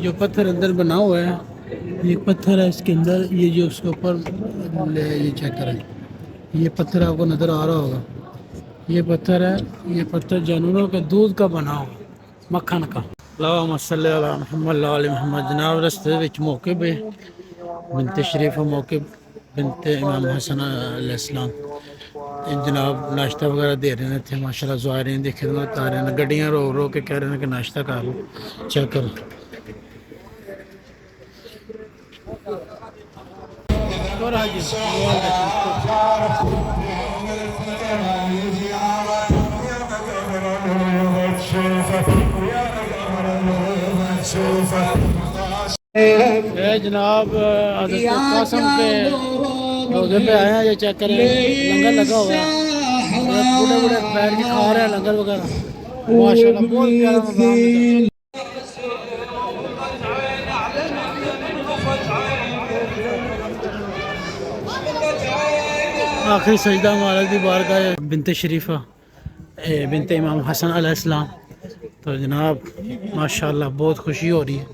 जो पत्थर अंदर बना हुआ है, ये पत्थर है इसके अंदर, ये जो उसके ऊपर ये चेक करें, ये पत्थर आपको नज़र आ रहा होगा, ये पत्थर है, ये पत्थर जानवरों के दूध का बना हुआ, मक्खन का। अल्लाहुम्मा सल्ली अला मुहम्मद व आले मुहम्मद। जनाब रस्ते विच मौके पे बिनते शरीफ मौके बिनते इमाम हसन अलैहिस्सलाम जनाब नाश्ता वगैरह दे रहे हैं थे माशाल्लाह। ज़ायरीन की खिदमत आ रहे हैं, गड्डियाँ रोक रोक के कह रहे हैं कि नाश्ता कर लो, चेक करो। जनाब कासम के रोजे पे आए हैं, ये चेक करें, लंगर लगा हुआ है, बूढ़े बूढ़े बैठ के खा रहे हैं लंगर वगैरह, माशाल्लाह बहुत प्यारा मकाम है। आखिरी सजदा महाराज की बारगाह बिनते शरीफा बिनते इमाम हसन अलैहिस्सलाम। तो जनाब माशाल्लाह बहुत खुशी हो रही है,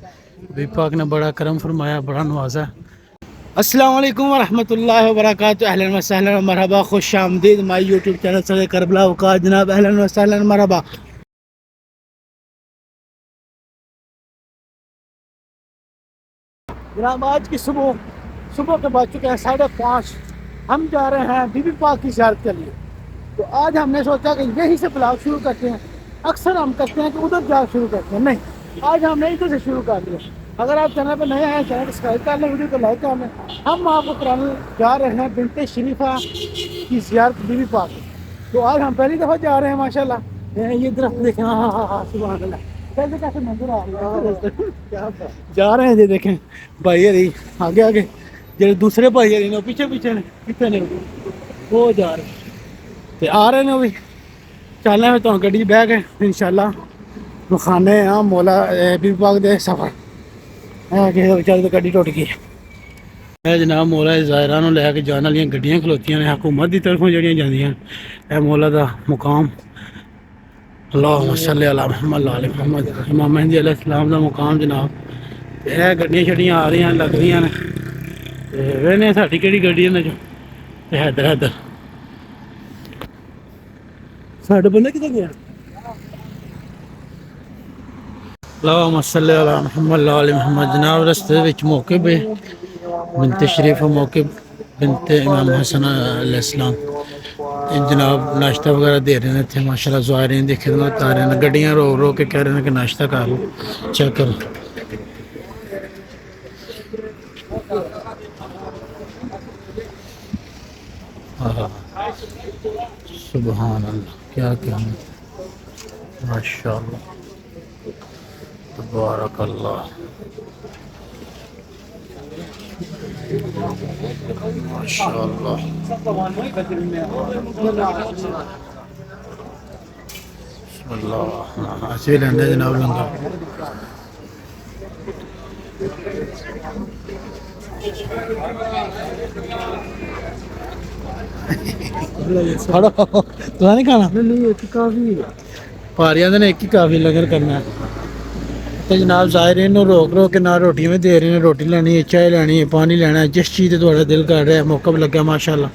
नबी पाक ने बड़ा करम फरमाया, बड़ा नवाजा। अस्सलाम वालेकुम वरहमतुल्लाहि वबरकातुहू। अहलन व सहलन व मरहबा, खुश आमदीद माय यूट्यूब चैनल से करबला औकात। जनाब अहलन व सहलन मरहबा। जनाब आज की सुबह के बज चुके हैं 5:30, हम जा रहे हैं बीबी पाक की ज़ियारत के लिए। तो आज हमने सोचा कि यहीं से ब्लॉग शुरू करते हैं। अक्सर हम करते हैं कि उधर जा शुरू करते हैं, नहीं, आज हमने इधर से शुरू कर दिया। अगर आप चैनल पर नए हैं, चैनल को सब्सक्राइब कर लें, वीडियो को लाइक कर लें। हम आपको कराने जा रहे हैं बिनते शरीफा की ज़ियारत बीबी पाक। तो आज हम पहली दफ़ा जा रहे हैं माशाल्लाह। ये दरख्त देखें, हाँ हाँ हाँ सुभान अल्लाह, कैसे कैसे मंजर आ रही है। जा रहे हैं ये देखें भाई, अरे आगे आगे जो दूसरे भाई अरे पीछे पीछे ने पीछे ने वो जा रहे तो आ रहे हैं। भी चलने में तो गड्डी बह गए इंशाल्लाह विखाने हाँ मौला बीबी पाक दे सफ़र है। बेचारे तो गड्डी टुट गई है जनाब। मौला ज़ायरान लैके जाने वाली गड्डियाँ खलोतियां ने हुकूमत की तरफों जड़ियाँ जांदियां है मौला का मुकाम। अल्लाहुम्मा सल्ली अला मुहम्मद व आले मुहम्मद। इमाम मेहदी अलैहिस्सलाम का मुकाम जनाब। यह गड्डियाँ शड्डियाँ आ रही लग रही ने, वेने साडी केड़ी गड्डी है जो हैदर हैदर साढ़े बंदे कितने गया। अल्लाहुम्मा सल्ली अला मुहम्मद व आले मुहम्मद। जनाब रस्ते विच मौके पे बिनते शरीफ मौके बिनते इमाम हसन अलैहिस्सलाम जनाब नाश्ता वगैरह दे रहे हैं थे माशाल्लाह। ज़ायरीन की खिदमत आ रहे हैं, गड्डियाँ रोक रोक के कह रहे हैं कि नाश्ता कर लो, चेक करो। सुभान अल्लाह, क्या कहना, माशाल्लाह तबारक अल्लाह, माशाल्लाह। बिस्मिल्लाह ऐसे लेंदे जनाब लंगर। तुसा नहीं खाना काफी पारिया ने एक ही काफी लंगर करना है। तो जनाब ज़ायरीन रोक रोक के ना रोटियां भी दे रहे हैं, रोटी लेनी है, चाय लेनी है, पानी लेना है, जिस चीज़ थोड़ा दिल कर रहा है। मौका भी लगे माशाल्लाह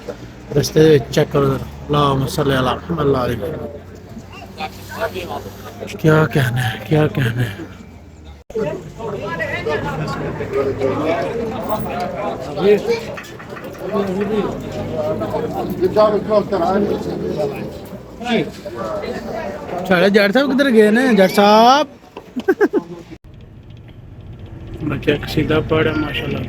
रस्ते चेक करो। अल्लाहुम्मा सल्ली अला मुहम्मद। क्या कहना है, क्या कहना है। साढ़े जट साहब किधर गए ने जट साहब। बच्चा सीधा पड़ा माशाल्लाह।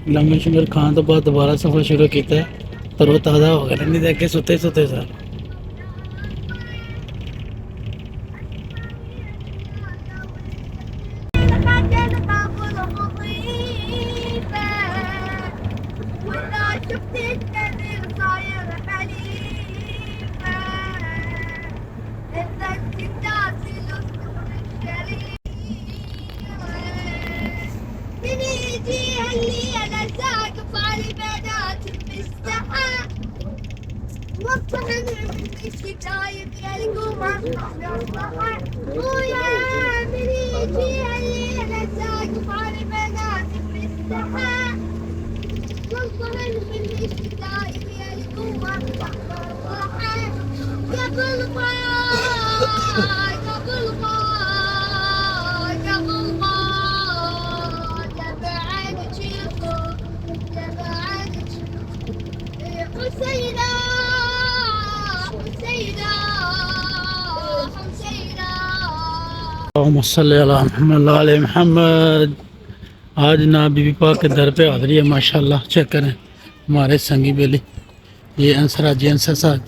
लंगर शंगर खाने तो बाद दोबारा सफर शुरू किया, तरो ताज़ा हो गया, नहीं देखे सुते सुते सर। मोहम्मद। आज ना बीबी पाक के दर पे हाज़िरी है माशाल्लाह। चेक करें हमारे संगी बेली, ये अंसर हाजी अंसर साहब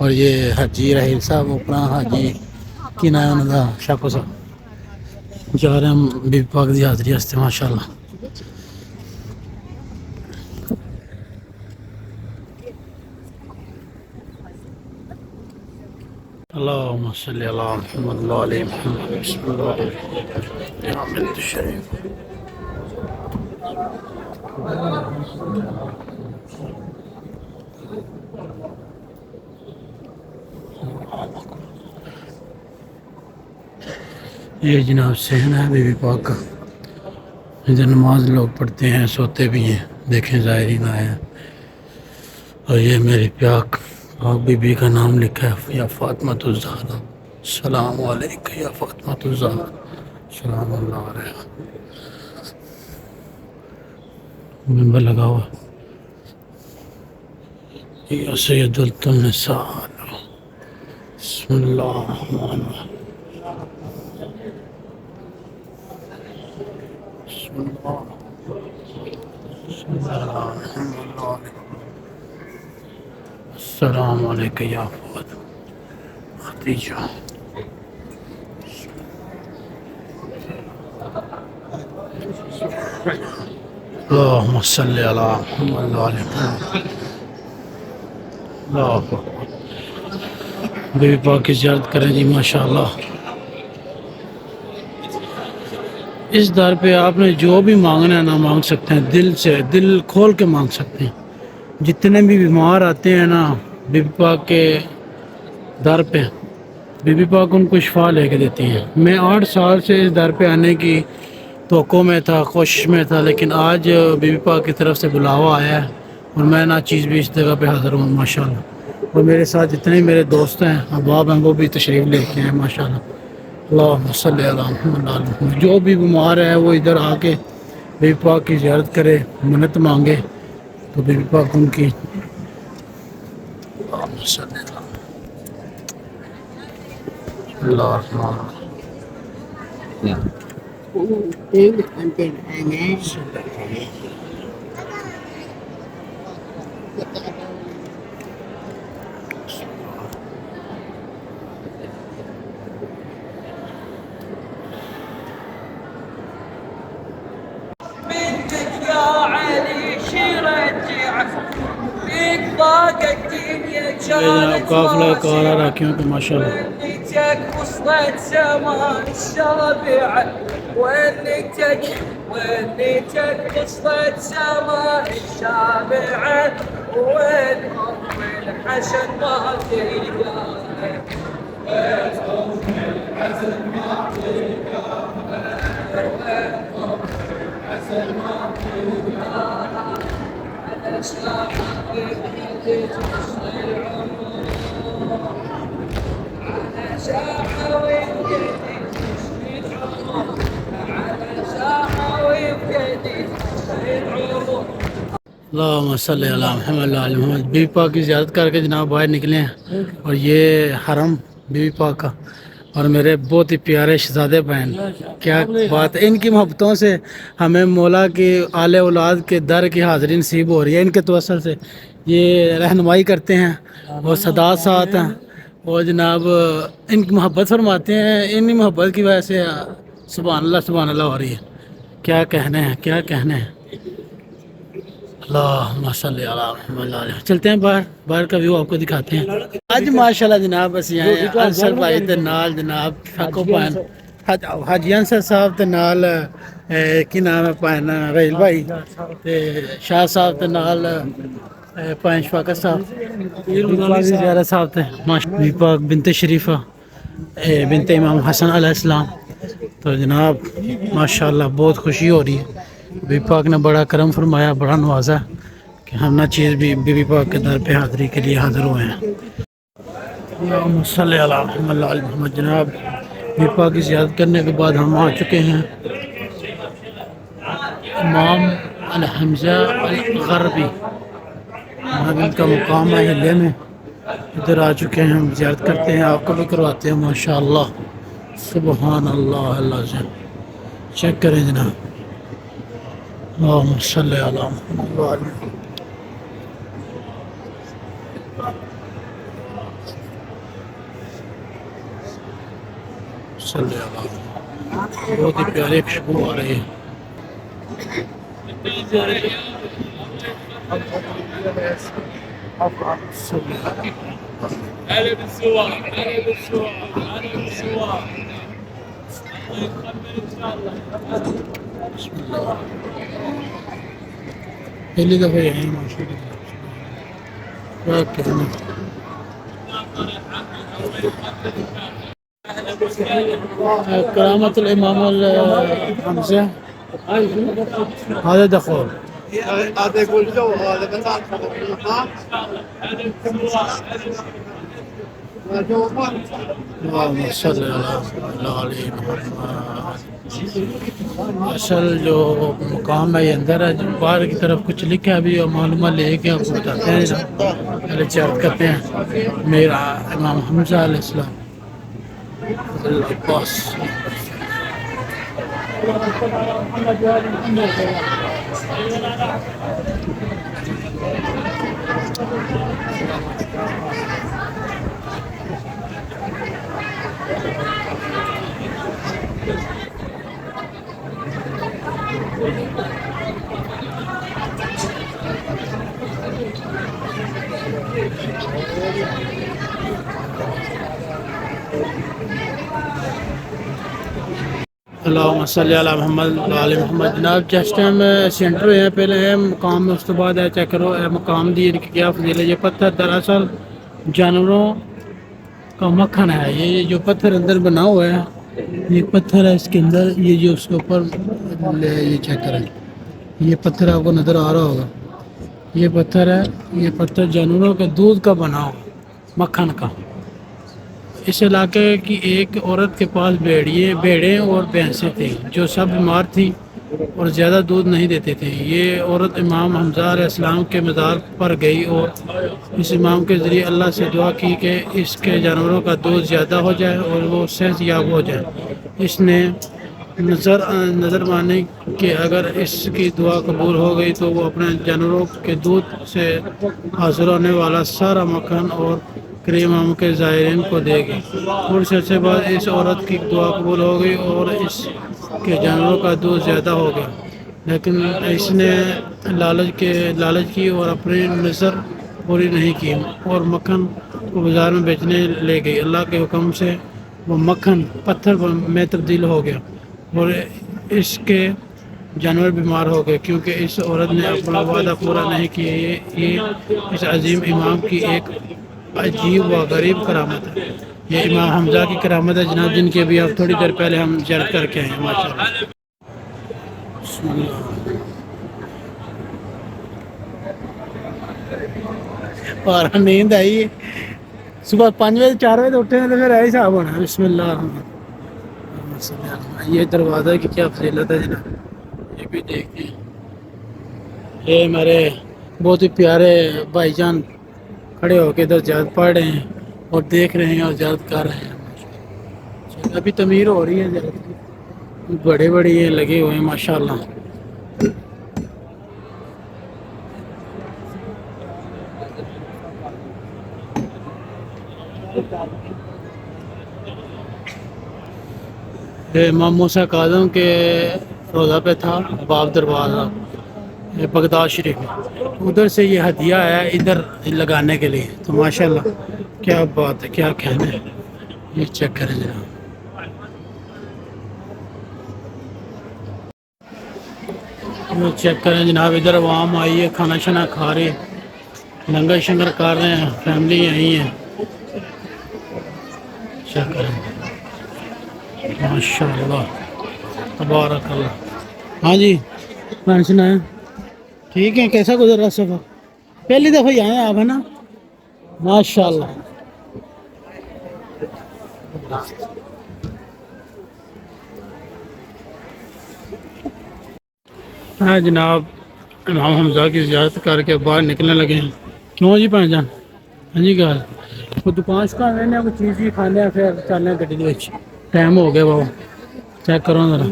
और ये हाजी राहिल साहब अपना हाजी की ना उनका शाको साहब जा रहे हैं हम बीबी पाक की हाज़िरी वास्ते माशाल्लाह। अल्लाहुम्मा सल्ली अला मुहम्मद व आले मुहम्मद। बिस्मिल्लाह या मिल्लत शरीफ। ये जनाब सहन है बीबी पाक का, इधर नमाज लोग पढ़ते हैं, सोते भी हैं। देखें ज़ायरीन आए हैं। और ये मेरी पाक बीबी का नाम लिखा है या फातिमा ज़हरा। सलाम अलैका या फातिमा ज़हरा। सलाम अल्लाह अलैहा। मिंबर लगा हुआ या सैयदुल निसा। बिस्मिल्लाह अस्सलाम वालेकुम या खदीजा। अल्लाहुम्मा सल्ली अला मुहम्मद व आले मुहम्मद। बीबी पाक की ज़ियारत करें जी माशाल्लाह। इस दर पे आपने जो भी मांगना है ना मांग सकते हैं, दिल से, दिल खोल के मांग सकते हैं। जितने भी बीमार आते हैं ना बीबी पाक के दर पे, बीबी पाक उनको शिफा लेके देती हैं। मैं 8 साल से इस दर पे आने की तवक्को में था, कोशिश में था, लेकिन आज बीबी पाक की तरफ से बुलावा आया है और मैं ना चीज़ भी इस जगह पे हाज़िर हूँ माशाल्लाह। और मेरे साथ जितने मेरे दोस्त हैं, अहबाब हैं, वो भी तशरीफ़ लेके हैं माशाल्लाह। अल्लाहुम्मा सल्ली अला मुहम्मद। जो भी बीमार है वो इधर आके बीबी पाक की ज़ियारत करे, मन्नत मांगे तो बीबी पाक उनकी काफिला कारा राखियों के माशाल्लाह। وصلت زمان السابعة وليتك وصلت زمان السابعة والأم الحسن ما تلقى والأم الحسن ما تلقى والأم الحسن ما تلقى على ساحة تصل العمر على ساحة وبيدي تصل العمر على ساحة وبيدي تصل العمر। अल्लाहुम्मा सल्ली अला मुहम्मद व आले मुहम्मद। बीबी पाक की ज़ियारत करके जनाब बाहर निकले हैं और ये हरम बीबी पाक का और मेरे बहुत ही प्यारे शहज़ादे बहन, क्या बात है। इनकी मोहब्बतों से हमें मौला की आले औलाद के दर की हाज़िरी नसीब हो रही है। इनके तवस्सुल से ये रहनुमाई करते हैं और सदात साथ हैं और जनाब इनकी मोहब्बत फरमाते हैं। इनकी मोहब्बत की वजह से सुभान अल्लाह हो रही है। क्या कहने हैं, क्या कहने हैं। अल्लाहुम्मा सल्ली अला मुहम्मद। चलते हैं बाहर का व्यू आपको दिखाते हैं। आज माशाल्लाह जनाब बस यहाँ अंसर भाई ते नाल जनाब फाको पान हाजी अंसर साहब ते नाल की नाम है पान राहिल भाई ते शाह साहब ते नाल पांच फाका साहब ज़ियारत साहब थे माशा पाक बिनते शरीफा बिनते इमाम हसन अलैहिस्सलाम। तो जनाब माशाल्लाह बहुत खुशी हो रही है, बीबी पाक ने बड़ा करम फरमाया, बड़ा नवाजा कि हम ना चीज़ भी बीबी पाक के दर पे हाज़िरी के लिए हाज़िर हुए हैं। मोहम्मद जनाब बीबी पाक की ज़ियारत करने के बाद हम आ चुके हैं इमाम अल हमज़ा अल गरबी, इनका मुकाम है हिले में, इधर आ चुके हैं। हम ज़ियारत करते हैं, आपको भी करवाते हैं। माशाअल्लाह सुबहान अल्लाह अल्लाह से चेक करें जनाब। सल्ले अला मुहम्मद। बहुत ही प्यारी खुशबू आ रही है। पहली दफ़ा यहाँ माशाअल्लाह करामतुल इमाम अल हमज़ा هذا دخول هذا يقول جو هذا بس असल जो मुकाम है ये अंदर है, जो बाहर की तरफ कुछ लिखा है अभी मालूम लेके आपको बताते हैं। पहले चर्च करते हैं मेरा इमाम हमज़ा अलैहिस्सलाम अब्बास। अल्लाहुम्मा सल्ली अला मोहम्मद व आले मोहम्मद। जनाब जिस टाइम सेंटर हुए हैं पहले है मकाम में, उस तो बाद है चेक करो मकाम दी इनकी क्या फजीलत है। ये पत्थर दरअसल जानवरों का मक्खन है। ये जो पत्थर अंदर बना हुआ है ये पत्थर है, इसके अंदर ये जो उसके ऊपर ये चेक करें, ये पत्थर आपको नज़र आ रहा होगा, ये पत्थर है। ये पत्थर जानवरों के दूध का बना हुआ मक्खन का। इस इलाके की एक औरत के पास भेड़ें और भैंसें थी जो सब बीमार थी और ज़्यादा दूध नहीं देते थे। ये औरत इमाम हमज़ा अलैहिस्सलाम के मज़ार पर गई और इस इमाम के ज़रिए अल्लाह से दुआ की कि इसके जानवरों का दूध ज़्यादा हो जाए और वो सेहतयाब हो जाए। इसने नज़र माने कि अगर इसकी दुआ कबूल हो गई तो वो अपने जानवरों के दूध से हासिल होने वाला सारा मक्खन और क्रीम हम के ज़ायरीन को देगी। कुछ अर्से बाद इस औरत की दुआ कबूल हो गई और इसके जानवरों का दूध ज़्यादा हो गया, लेकिन इसने लालच की और अपनी नज़र पूरी नहीं की और मक्खन को बाज़ार में बेचने ले गई। अल्लाह के हुक्म से वो मक्खन पत्थर में तब्दील हो गया और इसके जानवर बीमार हो गए क्योंकि इस औरत ने अपना वादा पूरा नहीं किया। ये इस अजीम इमाम की एक अजीब व गरीब करामत है। ये इमाम हमज़ा की करामत है जनाब, जिनकी अभी आप थोड़ी देर पहले हम ज़ियारत करके आए हैं माशाअल्लाह। और नींद आई सुबह 5 बजे 4 बजे उठे हैं तो फिर ऐसा हिसाब होना। बिस्मिल्लाह। ये दरवाज़ा की क्या फजीलत है जनाब, ये भी देखते हैं। ये हमारे बहुत ही प्यारे भाईजान खड़े होकर इधर ज़ियारत पढ़ रहे हैं और देख रहे हैं और ज़ियारत कर रहे हैं। अभी तमीर हो रही है ज़ियारत की, बड़े बड़े ये लगे हुए हैं माशाअल्लाह। इमाम मूसा काज़म के रोज़ा पे था बाब दरवाज़ा बगदाद शरीफ में, उधर से ये हदिया आया इधर लगाने के लिए। तो माशाल्लाह क्या बात है, क्या कहना है। ये चेक करें जनाब, ये चेक करें जनाब। इधर आवाम आई है, खाना शाना खा रही है लंगर शंगर कर रहे हैं, फैमिली यही है। चेक करें माशाल्लाह तबारक अल्लाह। हाँ जी पेंशन है, ठीक है। कैसा गुजर रहा सफ़र? पहली दफ़ा ही आए हैं आप, है ना? माशाल्लाह। हाँ जनाब, इमाम हमजा की ज़ियारत करके बाहर निकलने लगे हैं। क्यों जी भाई जान? हाँ जी गल वो दुकान का मैंने कोई चीज़ भी खाने हैं, फिर चलने गड्डी दे विच। टाइम हो गया बाबा, चेक करो जरा।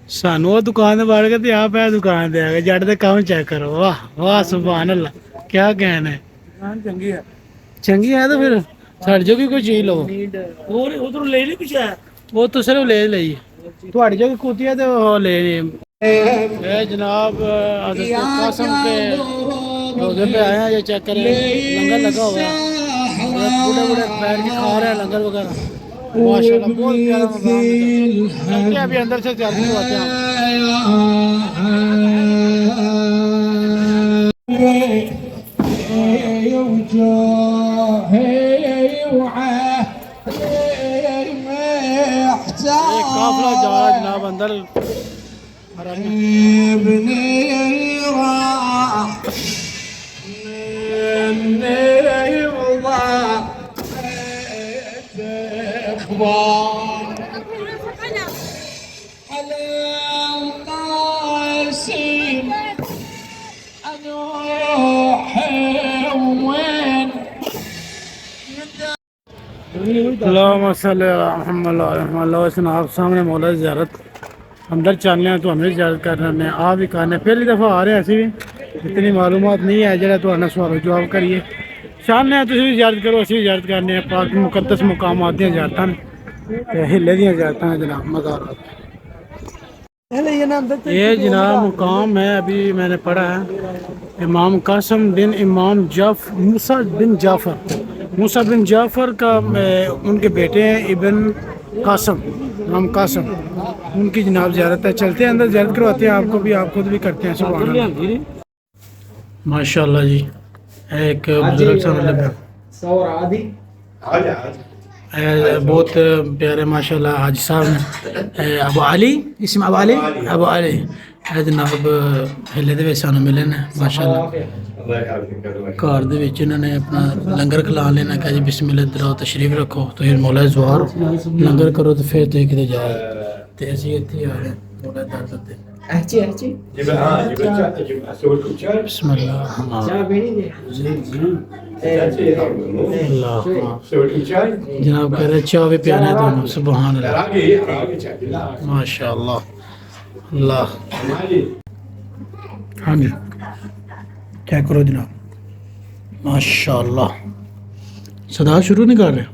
सानू वो दुकान बढ़ गए थे, आप है दुकान दे आ गए। जट दे काम चेक करो, वाह वाह सुभान अल्लाह, क्या कहना है। दुकान चंगी है, चंगी है तो फिर साढ़े जो भी कोई चीज लो। और उधर ले ली कुछ है, वो तो सिर्फ ले ली थोड़ी जो कुती है तो वो ले ली। ये जनाब कसम के रोजे पे आए हैं, ये चेक करें लंगर लगा हुआ है, बूढ़े बूढ़े बैठ के खा रहे हैं लंगर वगैरह। माशाल्लाह बहुत प्यारा मकान है। अभी अंदर से चलते होते हैं। काफिला जा रहा है जनाब अंदर। आप सामने मौला ज़ियारत अंदर चलने हैं तो हमें ज़ियारत कर रहे हैं, आप भी करने पहली दफ़ा आ रहे हैं। ऐसी भी इतनी मालूमात नहीं है जरा तो सवाल जवाब करिए। चलने हैं तुम भी ज़ियारत करो, असी भी ज़ियारत करने पाक मुकद्दस मुकाम आदि ज़ियारत हिले दियाँ ज़ियारत जनाब मज़ार। ये जनाब मुकाम है, अभी मैंने पढ़ा है इमाम कासम बिन इमाम मूसा बिन जाफ़र का उनके बेटे हैं इबन कासम, इमाम कासम, उनकी जनाब ज़ियारत है। चलते हैं अंदर, ज़ियारत करवाते हैं आपको भी, आप खुद भी करते हैं। सुभान अल्लाह माशाल्लाह जी। एक बुजुर्ग सा मतलब बहुत प्यारे माशाल्लाह हाजी साहब अबू अली, इसम अबू अली है जनाब। हिले दे विच सानू मिले ने माशाल्लाह। घर दे विच इन्होंने अपना लंगर खिला लेना, कहा जी बिस्मिल्लाह दराओ तशरीफ रखो तो फिर मौला ज़वार लंगर करो तो फिर तो किते जाओ। तो असीं इत्थे आ गए मौला दर ते। बिस्मिल्लाह जनाब कह रहे चाय भी पियाना है दोनों। सुभान अल्लाह माशाल्लाह अल्लाह। हाँ जी क्या करो जनाब माशाल्लाह। सदा शुरू नहीं कर रहे,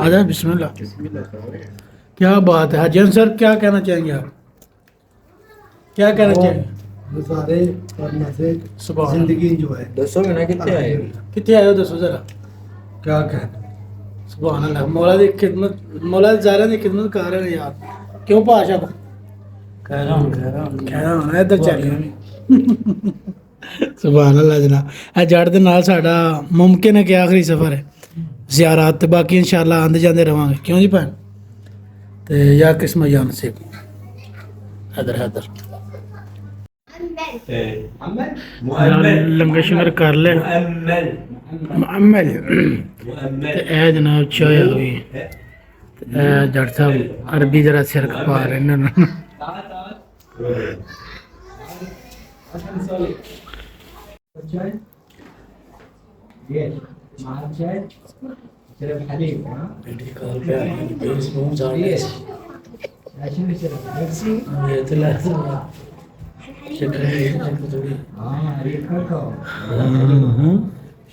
आजा बिस्मिल्लाह। क्या बात है हाजी सर, क्या कहना चाहेंगे आप? क्या कहना चाहिए? जिंदगी जो है दसो ना, कितने आए हो दसो जरा, क्या कहना। सुभान अल्लाह मौला दी खिदमत, मौला ज़ारा दी खिदमत कर रहे हैं यार। क्यों भाषा कह रहा हूँ इधर चल। सुभान अल्लाह जनाब। जड़ दे नाल साडा मुमकिन है कि आखिरी सफ़र है ज़ियारत, बाकी इंशाअल्लाह आंदे जाते रवांगे। क्यों जी भैन? तो या किस्मत या नसीब। हैदर हैदर लंगर शंगर कर ले मुअम्मल। ए जनाब चाय आ गई। जट साहब अरबी जरा सिर खपा रहे हैं।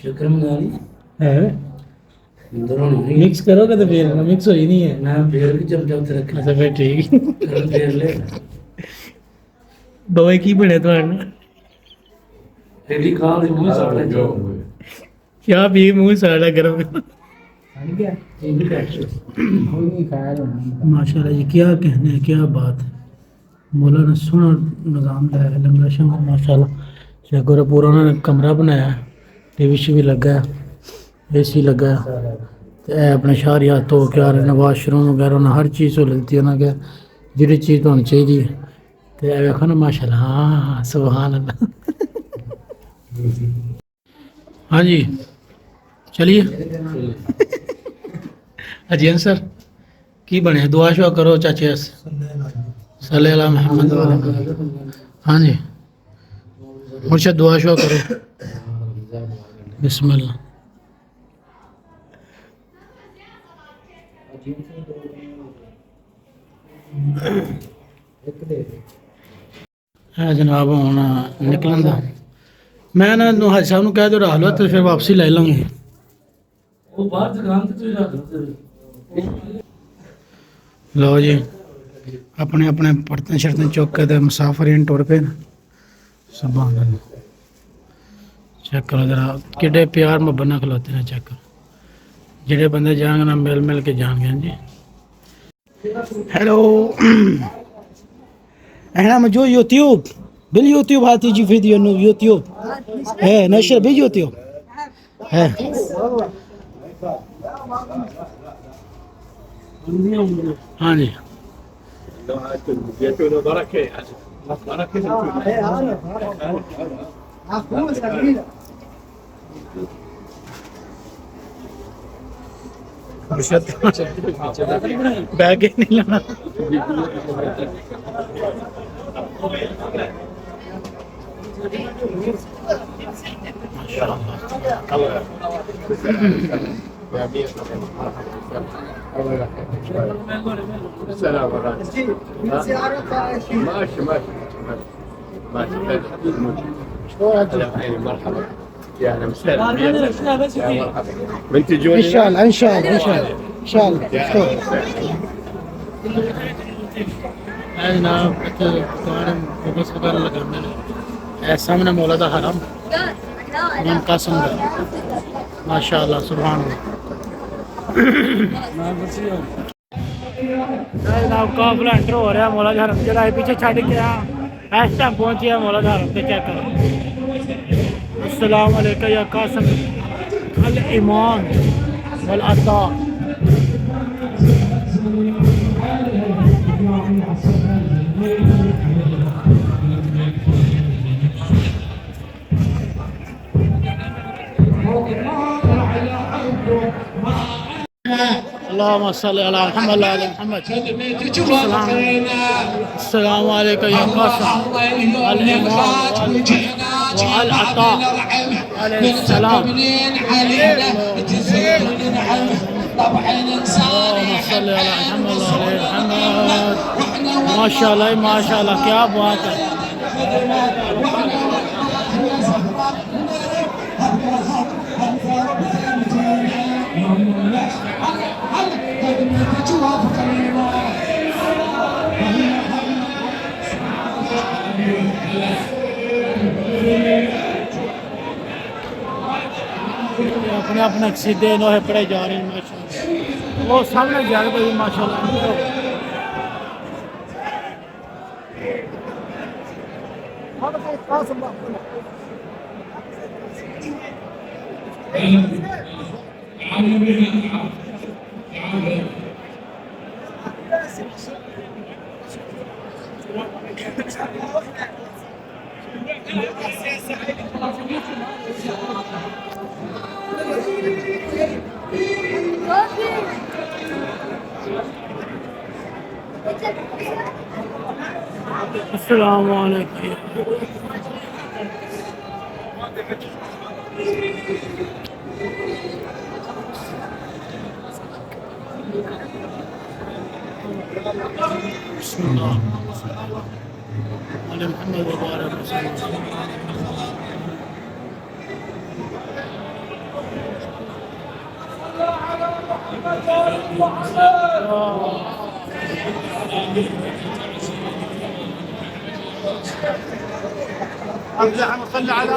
शुक्र मिक्स करोगे तो फिर मिक्स हो ही नहीं है ना, फिर भी जब जब तक। अच्छा फिर ठीक फिर ले दो की बने तो क्या भी मुँह साड़ा गर्म। माशाल्लाह जी क्या कहने, क्या बात है। मौला ने सोहना निज़ाम लाया है, लंगर शंगर माशाल्लाह चेक करो पूरा उन्होंने कमरा बनाया है, टीवी शीवी लगा है, एसी लगा है, ते अपने शाहरी हाथ धो के आ रहे हैं, वाशरूम वगैरह उन्हें हर चीज़ सहूलत दी उन्हें क्या जी चीज़ तो होनी चाहिए। तो देखो ना माशाल्लाह, हाँ सुभान अल्लाह। हाँ जी चलिए। अजय सर की बने दुआ शुआ करो चाचे सल्ले अला मोहम्मद वाले मोहम्मद। हाँ जी मुर्शद दुआ शुआ करो। बिस्मिल्लाह। है जनाब हूँ निकलन का मैं ना हाजी साहब को कह दो रख लो तो फिर वापसी ले लूँगी। लो जी अपने अपने बर्तन शर्तन चुक के मुसाफिर टुर पे सुभान अल्लाह। चेक करो जरा कि प्यार मोहब्बत ना खलोते हैं। चेक करो जेडे बंदे जाएंगे ना मिल मिल के जाएंगे जी। हेलो احنا جو يوتيوب باليوتيوب هات يجي فيديو انه يوتيوب ايه نشر باليوتيوب ايه हाँ जी बैग ही नहीं लाना। السلام عليكم. ماشي ماشي ماشي. مرحبا يا اهلا وسهلا. يا مرحبا. من تجون ان شاء الله ان شاء الله ان شاء الله ان شاء الله जनाब बस वगैरह लगाने सामने मौला दा हरम इमाम कासिम दा माशाअल्लाह सुभान अल्लाह। जनाब काफिला एंटर हो रहा है मौला दा हरम जरा पीछे छड़ के इस टाइम पहुंचे है मौला दा हरम पे। चेक करो अस्सलाम वालेकुम या कासिम अल ईमान वल अता। اللهم صل على محمد وعلى محمد. السلام عليكم يا قاسم الإمام والعطاء عليه السلام. اللهم صل على محمد وعلى محمد. ما شاء الله ما شاء الله क्या बात है। अपने अपने सीधे नोहे पड़े जा रहे हैं माशाल्लाह। वो सामने जा रहे भाई माशाल्लाह। अस्सलाम वालेकुम। बिस्मिल्लाह अली मोहम्मद वबारक خلي على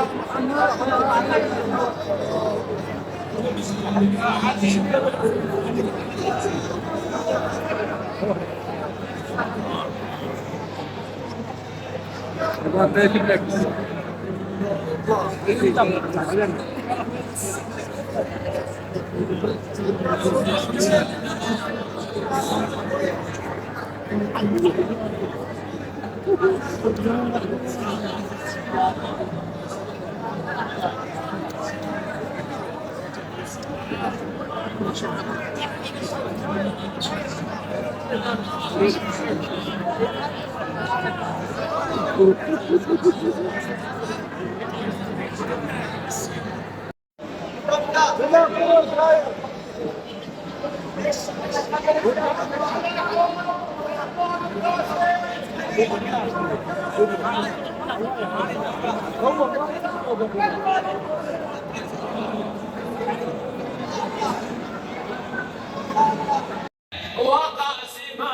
وقاسما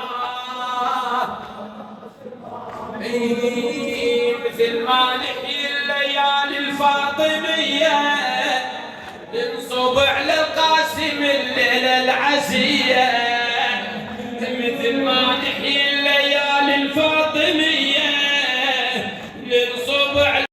مثل ما نحيي الليالي الفاطمية ننصب على القاسم الليلة العزية مثل ما نحيي الليالي الفاطمية ننصب على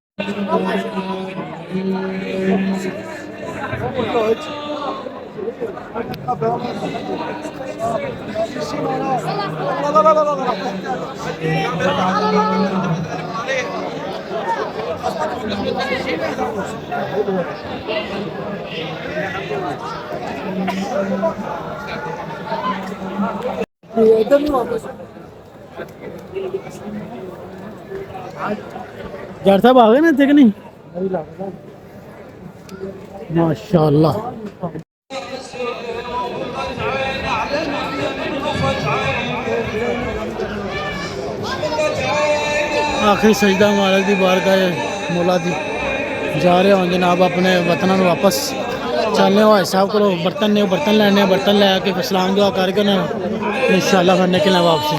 इधर नहीं वापस यार साहब आ गए ना थे कि नहीं माशाल्लाह आखिरी सजदा मुबारक दी बारगाह मौला दी जा रहे हो जनाब अपने वतन वापस चलने हो हिसाब करो बर्तन ने बर्तन लेने बर्तन ले आके सलाम दुआ करके ना इंशाल्लाह फिर निकलना वापसी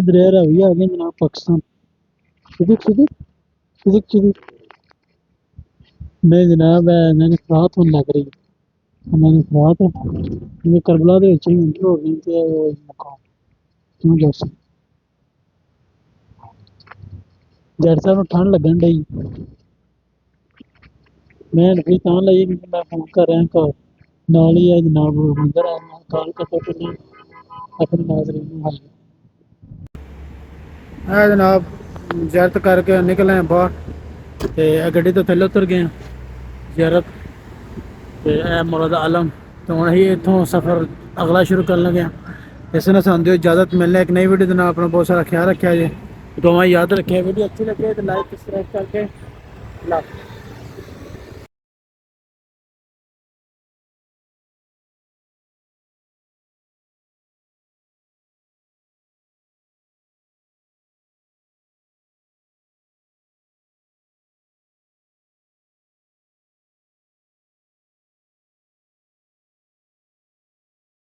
दरिया रावी आ गए जनाब पाकिस्तान नहीं जनाब मैंने खरात होने लग रही मैंने खरात है करबला दे विच ही एंटर हो गई ते मुकाम क्यों जैसे जैसे साहब ठंड लगन डई मैं भी तां लई क्योंकि मैं फोन कर रहा घर नाल ही है जनाब मंदिर है कॉल कटो तो अपने नाजरीन हाल है जनाब ज़ियारत करके निकले हैं बाहर ते गड्डी तो थल्ले उतर गए ज़ियारत ते मौला दा आलम तो हम ही इतों सफ़र अगला शुरू कर लगे इस ने सानू इजाज़त मिलने एक नई वीडियो देना अपना बहुत सारा ख्याल रखा जी तो याद रखे वीडियो अच्छी लगे तो लाइक सब्सक्राइब करके